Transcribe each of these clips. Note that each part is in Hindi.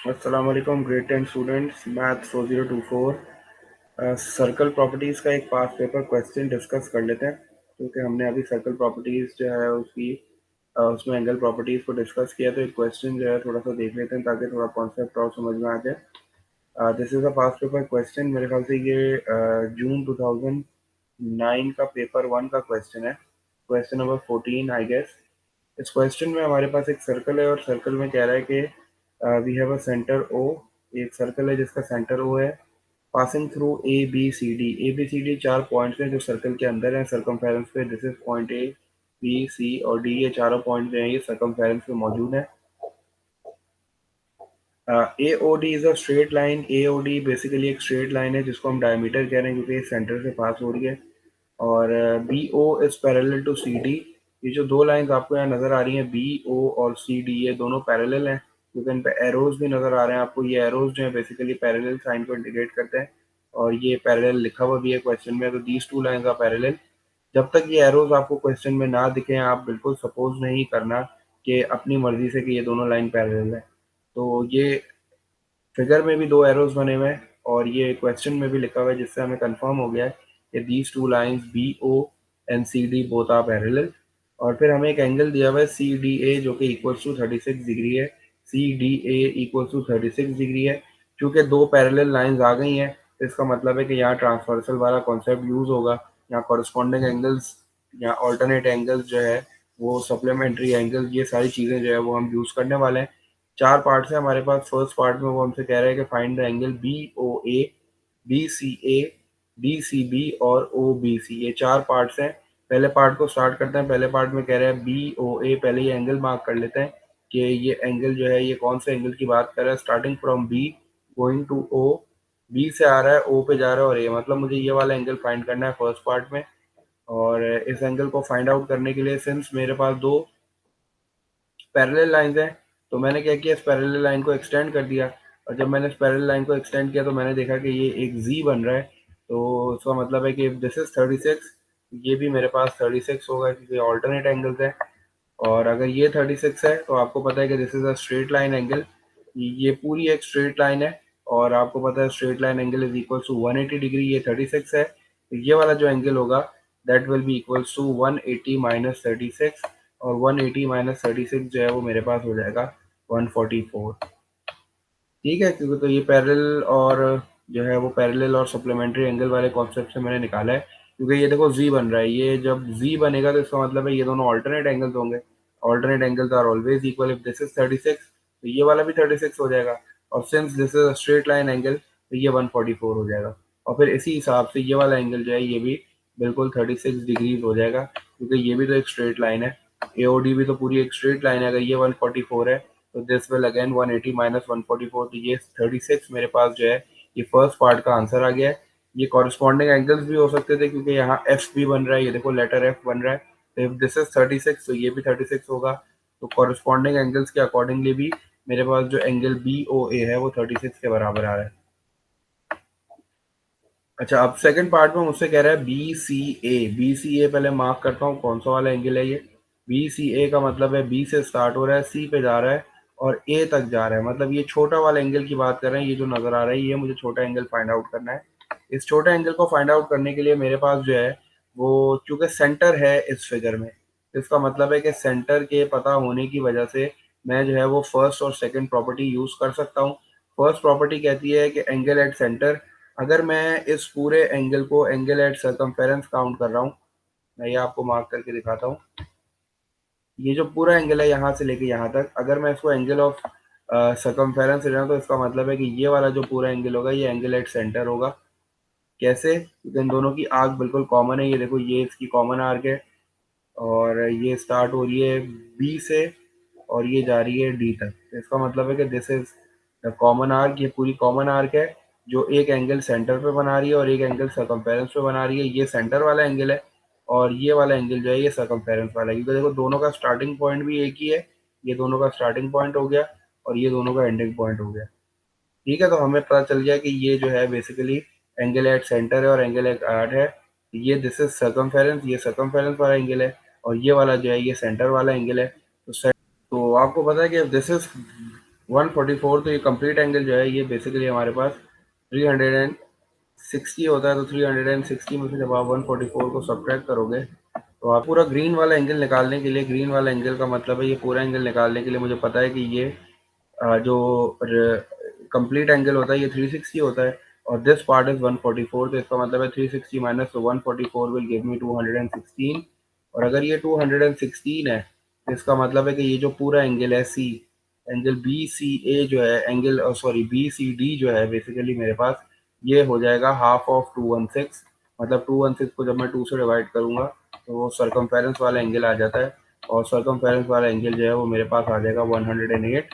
अस्सलाम वालेकुम grade 10 students, math 4024। Circle properties का एक पास पेपर क्वेश्चन डिस्कस कर लेते हैं, क्योंकि हमने अभी सर्कल प्रॉपर्टीज़ जो है उसमें एंगल प्रॉपर्टीज़ को डिस्कस किया। तो एक क्वेश्चन जो है थोड़ा सा देख लेते हैं ताकि थोड़ा कॉन्सेप्ट और समझ में आ जाए। This is a pass paper question. मेरे ख्याल से ये जून 2009 का पेपर 1 का क्वेश्चन है, क्वेश्चन नंबर 14 आई गेस। इस क्वेश्चन में हमारे पास एक सर्कल है और सर्कल में कह रहा है कि we have a centre O. एक सर्कल है जिसका सेंटर ओ है, passing through A B C D चार पॉइंट्स हैं जो सर्कल के अंदर हैं सर्कमफेरेंस पे। This is point A, B, C और डी। ये चारों पॉइंट जो हैं ये सर्कमफेरेंस पे मौजूद हैं। A O D is a straight line. A O D basically एक स्ट्रेट लाइन है जिसको हम डायमीटर कह रहे हैं क्योंकि सेंटर से पास हो रही है। और B O is parallel to C D. ये जो दो लाइंस आपको यहाँ नजर आ रही हैं बी ओ और सी डी, ये दोनों पैरेलल हैं क्योंकि इन पे एरोज भी नजर आ रहे हैं आपको। ये एरोज जो है बेसिकली पैरेलल साइन को इंडिकेट करते हैं और ये पैरेलल लिखा हुआ भी है क्वेश्चन में। तो these two lines are parallel. जब तक ये एरोज आपको क्वेश्चन में ना दिखे आप बिल्कुल सपोज नहीं करना कि अपनी मर्जी से कि ये दोनों लाइन पैरेलल है। तो ये फिगर में भी दो एरोज बने हुए हैं और ये क्वेश्चन में भी लिखा हुआ है जिससे हमें कंफर्म हो गया है कि these two lines B O and C D both are parallel. और फिर हमें एक एंगल दिया हुआ है सी डी ए जो कि इक्वल्स टू 36 डिग्री है। C D A equals to 36 degree है। क्योंकि दो पैरेलल लाइंस आ गई हैं इसका मतलब है कि यहाँ ट्रांसवर्सल वाला कॉन्सेप्ट यूज होगा। यहाँ कॉरस्पॉन्डिंग एंगल्स या ऑल्टरनेट एंगल्स जो है वो सप्लीमेंट्री एंगल्स, ये सारी चीज़ें जो है वो हम यूज़ करने वाले हैं। चार पार्ट्स है हमारे पास। फर्स्ट पार्ट में वो हमसे कह रहा है कि find the angle B O A, B C A, D C B और ओ बी सी। ये चार पार्ट्स हैं। पहले पार्ट को स्टार्ट करते हैं। पहले पार्ट में कह रहा है बी ओ ए। पहले ये एंगल मार्क कर लेते हैं कि ये एंगल जो है ये कौन से एंगल की बात कर रहा है। Starting from B going to O, B से आ रहा है ओ पे जा रहा है और ए, मतलब मुझे ये वाला एंगल फाइंड करना है फर्स्ट पार्ट में। और इस एंगल को फाइंड आउट करने के लिए सिंस मेरे पास दो पैरेलल लाइंस हैं तो मैंने क्या किया, इस पैरेलल लाइन को एक्सटेंड कर दिया। और जब मैंने इस पैरेलल लाइन को एक्सटेंड किया तो मैंने देखा कि ये एक जी बन रहा है। तो उसका मतलब है कि दिस इज 36, ये भी मेरे पास 36 होगा क्योंकि ऑल्टरनेट एंगल्स है। और अगर ये 36 है तो आपको पता है कि this is a straight line angle. ये पूरी एक स्ट्रेट लाइन है और आपको पता है straight line angle is equal to 180 degree. ये 36 है तो ये वाला जो एंगल होगा that will be equal to 180 minus 36। और 180 माइनस 36 जो है वो मेरे पास हो जाएगा 144। ठीक है, क्योंकि तो ये पैरेलल और जो है वो पैरेलल और सप्लीमेंट्री एंगल वाले कॉन्सेप्ट से मैंने निकाला है। क्योंकि ये देखो जी बन रहा है, ये जब जी बनेगा तो इसका मतलब है ये दोनों ऑल्टरनेट एंगल्स होंगे। Alternate angles are always equal. If this is 36 तो ये वाला भी 36 हो जाएगा। और since this is a straight line angle तो ये 144 हो जाएगा। और फिर इसी हिसाब से ये वाला एंगल जो है ये भी बिल्कुल 36 डिग्रीज हो जाएगा क्योंकि ये भी तो एक स्ट्रेट लाइन है। एओडी भी तो पूरी एक स्ट्रेट लाइन है। अगर ये 144 है तो दिस विल अगेन 180 माइनस 144। तो ये 36 मेरे पास जो है ये फर्स्ट पार्ट का आंसर आ गया है। ये कॉरस्पॉन्डिंग एंगल्स भी हो सकते थे क्योंकि यहाँ एफ भी बन रहा है, ये देखो लेटर एफ बन रहा है। तो इफ दिस इज 36 तो ये भी 36 होगा। तो कॉरस्पॉन्डिंग एंगल्स के अकॉर्डिंगली भी मेरे पास जो एंगल बी ओ ए है वो 36 के बराबर आ रहा है। अच्छा, अब सेकंड पार्ट में मुझसे कह रहा है बी सी ए। बी सी ए पहले मार्क करता हूँ कौन सा वाला एंगल है ये। बी सी ए का मतलब है बी से स्टार्ट हो रहा है, सी पे जा रहा है और ए तक जा रहा है। मतलब ये छोटा वाला एंगल की बात कर रहे हैं। ये जो नजर आ रहा है ये मुझे छोटा एंगल फाइंड आउट करना है। इस छोटे एंगल को फाइंड आउट करने के लिए मेरे पास जो है वो चूंकि सेंटर है इस फिगर में, तो इसका मतलब है कि सेंटर के पता होने की वजह से मैं जो है वो फर्स्ट और सेकंड प्रॉपर्टी यूज कर सकता हूँ। फर्स्ट प्रॉपर्टी कहती है कि एंगल एट सेंटर। अगर मैं इस पूरे एंगल को एंगल एट सर्कमफेरेंस काउंट कर रहा हूँ, मैं ये आपको मार्क करके दिखाता हूँ। ये जो पूरा एंगल है यहाँ से लेके यहाँ तक, अगर मैं इसको एंगल ऑफ सर्कमफेरेंस ले रहा हूँ तो इसका मतलब है कि ये वाला जो पूरा एंगल होगा ये एंगल एट सेंटर होगा। कैसे? क्योंकि इन दोनों की आर्क बिल्कुल कॉमन है। ये देखो ये इसकी कॉमन आर्क है और ये स्टार्ट हो रही है बी से और ये जा रही है डी तक। तो इसका मतलब है कि this is the common arc. ये पूरी कॉमन आर्क है जो एक एंगल सेंटर पे बना रही है और एक एंगल सर्कमफेरेंस पे बना रही है। ये सेंटर वाला एंगल है और ये वाला एंगल जो है ये सर्कमफेरेंस वाला है। क्योंकि देखो दोनों का स्टार्टिंग पॉइंट भी एक ही है। ये दोनों का स्टार्टिंग पॉइंट हो गया और ये दोनों का एंडिंग पॉइंट हो गया। ठीक है, तो हमें पता चल गया कि ये जो है बेसिकली एंगल एट सेंटर है और एंगल एट आर्ट है। ये दिस इज सर्कमफेरेंस, ये सर्कमफेरेंस वाला एंगल है और ये वाला जो है ये सेंटर वाला एंगल है। तो आपको पता है कि दिस इज 144, तो ये कंप्लीट एंगल जो है ये बेसिकली हमारे पास 360 होता है। तो 360 में से जब आप 144 को सब्ट्रैक्ट करोगे तो आप पूरा ग्रीन वाला एंगल निकालने के लिए, ग्रीन वाला एंगल का मतलब है ये पूरा एंगल निकालने के लिए मुझे पता है कि ये जो कंप्लीट एंगल होता है ये 360 होता है और दिस पार्ट इज 144। तो इसका मतलब है 360 माइनस 144 विल गिव मी 216। और अगर ये 216 है तो इसका मतलब है कि ये जो पूरा एंगल है सी, एंगल बी सी ए जो है, angle sorry B C D जो है बेसिकली मेरे पास ये हो जाएगा हाफ ऑफ 216। मतलब 216 को जब मैं 2 से डिवाइड करूंगा तो वो सरकमफेरेंस वाला एंगल आ जाता है और सरकमफेरेंस वाला एंगल जो है वो मेरे पास आ जाएगा 108।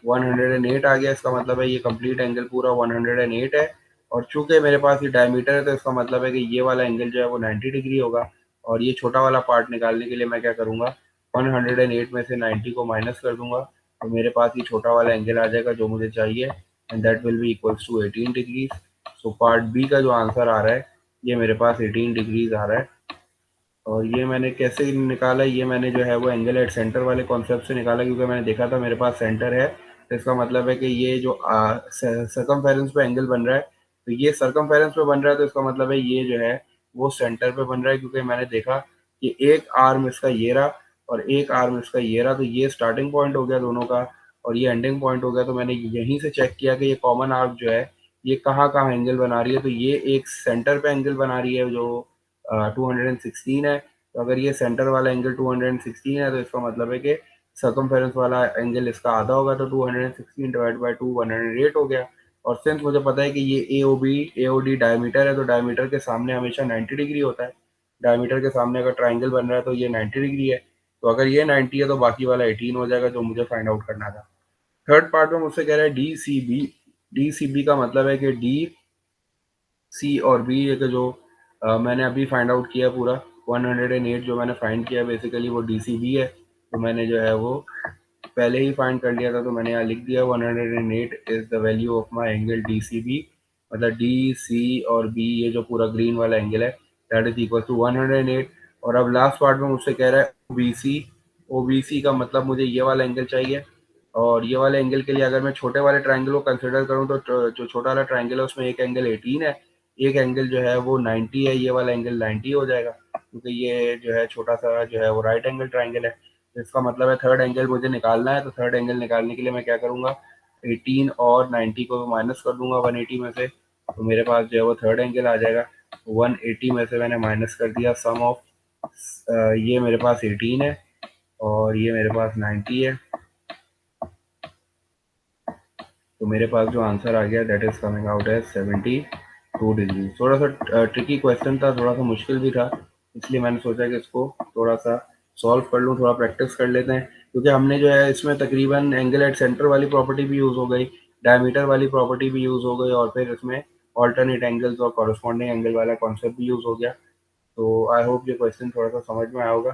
108 आ गया। इसका मतलब है ये कंप्लीट एंगल पूरा 108 है। और चूंकि मेरे पास ये डायमीटर है तो इसका मतलब है कि ये वाला एंगल जो है वो 90 डिग्री होगा। और ये छोटा वाला पार्ट निकालने के लिए मैं क्या करूँगा, 108 में से 90 को माइनस कर दूंगा तो मेरे पास ये छोटा वाला एंगल आ जाएगा जो मुझे चाहिए, and that will be equals to 18 degrees. So part B का जो आंसर आ रहा है ये मेरे पास 18 डिग्रीज आ रहा है। और ये मैंने कैसे निकाला, ये मैंने जो है वो एंगल एट सेंटर वाले कॉन्सेप्ट से निकाला, क्योंकि मैंने देखा था मेरे पास सेंटर है। तो इसका मतलब है कि ये जो सरकमफेरेंस पे एंगल बन रहा है, तो ये सरकमफेरेंस पे बन रहा है तो इसका मतलब है ये जो है वो सेंटर पे बन रहा है, क्योंकि मैंने देखा कि एक आर्म इसका ये रहा और एक आर्म इसका ये रहा। तो ये स्टार्टिंग पॉइंट हो गया दोनों का और ये एंडिंग पॉइंट हो गया। तो मैंने यहीं से चेक किया कि ये कॉमन आर्क जो है ये कहाँ कहाँ एंगल बना रही है। तो ये एक सेंटर पे एंगल बना रही है जो 216 है। तो अगर ये सेंटर वाला एंगल 216 है तो इसका मतलब है कि सर्कमफेरेंस वाला एंगल इसका आधा होगा। तो 216 डिवाइड बाई 2 108 हो गया। और सिंस मुझे पता है कि ये ए ओ डी डायमीटर है तो डायमीटर के सामने हमेशा 90 डिग्री होता है। डायमीटर के सामने अगर ट्राइंगल बन रहा है तो ये 90 डिग्री है। तो अगर ये 90 है तो बाकी वाला 18 हो जाएगा जो मुझे फाइंड आउट करना था। थर्ड पार्ट में मुझसे कह रहा है D C B. D C B का मतलब है कि डी सी और बी एक जो मैंने अभी फाइंड आउट किया पूरा 108 जो मैंने फाइंड किया बेसिकली वो डी सी बी है। तो मैंने जो है वो पहले ही फाइंड कर लिया था तो मैंने यहाँ लिख दिया 108 is the value of my angle D C B. मतलब डी सी और बी ये जो पूरा ग्रीन वाला एंगल है दैट इज इक्वल टू 108। और अब लास्ट पार्ट में मुझसे कह रहा है O B C. O B C का मतलब मुझे ये वाला एंगल चाहिए। और ये वाले एंगल के लिए अगर मैं छोटे वाले ट्राइंगल को कंसिडर करूँ तो जो छोटा वाला ट्राइंगल है उसमें एक एंगल 18 है, एक एंगल जो है वो 90 है। ये वाला एंगल 90 हो जाएगा क्योंकि ये जो है छोटा सा जो है वो राइट एंगल ट्राइंगल है। तो इसका मतलब है थर्ड एंगल मुझे निकालना है। तो थर्ड एंगल निकालने के लिए मैं क्या करूँगा, 18 और 90 को माइनस कर दूंगा 180 में से। तो मेरे पास जो है वो थर्ड एंगल आ जाएगा। 180 में से मैंने माइनस कर दिया सम ऑफ ये मेरे पास 18 है और ये मेरे पास 90 है। तो मेरे पास जो आंसर आ गया that is coming out as 72 degree. थोड़ा सा ट्रिकी क्वेश्चन था, थोड़ा सा मुश्किल भी था, इसलिए मैंने सोचा कि इसको थोड़ा सा सॉल्व कर लूँ, थोड़ा प्रैक्टिस कर लेते हैं। क्योंकि हमने जो है इसमें तकरीबन एंगल एट सेंटर वाली प्रॉपर्टी भी यूज़ हो गई, डायमीटर वाली प्रॉपर्टी भी यूज़ हो गई और फिर इसमें ऑल्टरनेट एंगल्स और कॉरस्पॉन्डिंग एंगल वाला कॉन्सेप्ट भी यूज़ हो गया। तो आई होप ये क्वेश्चन थोड़ा सा समझ में आया होगा।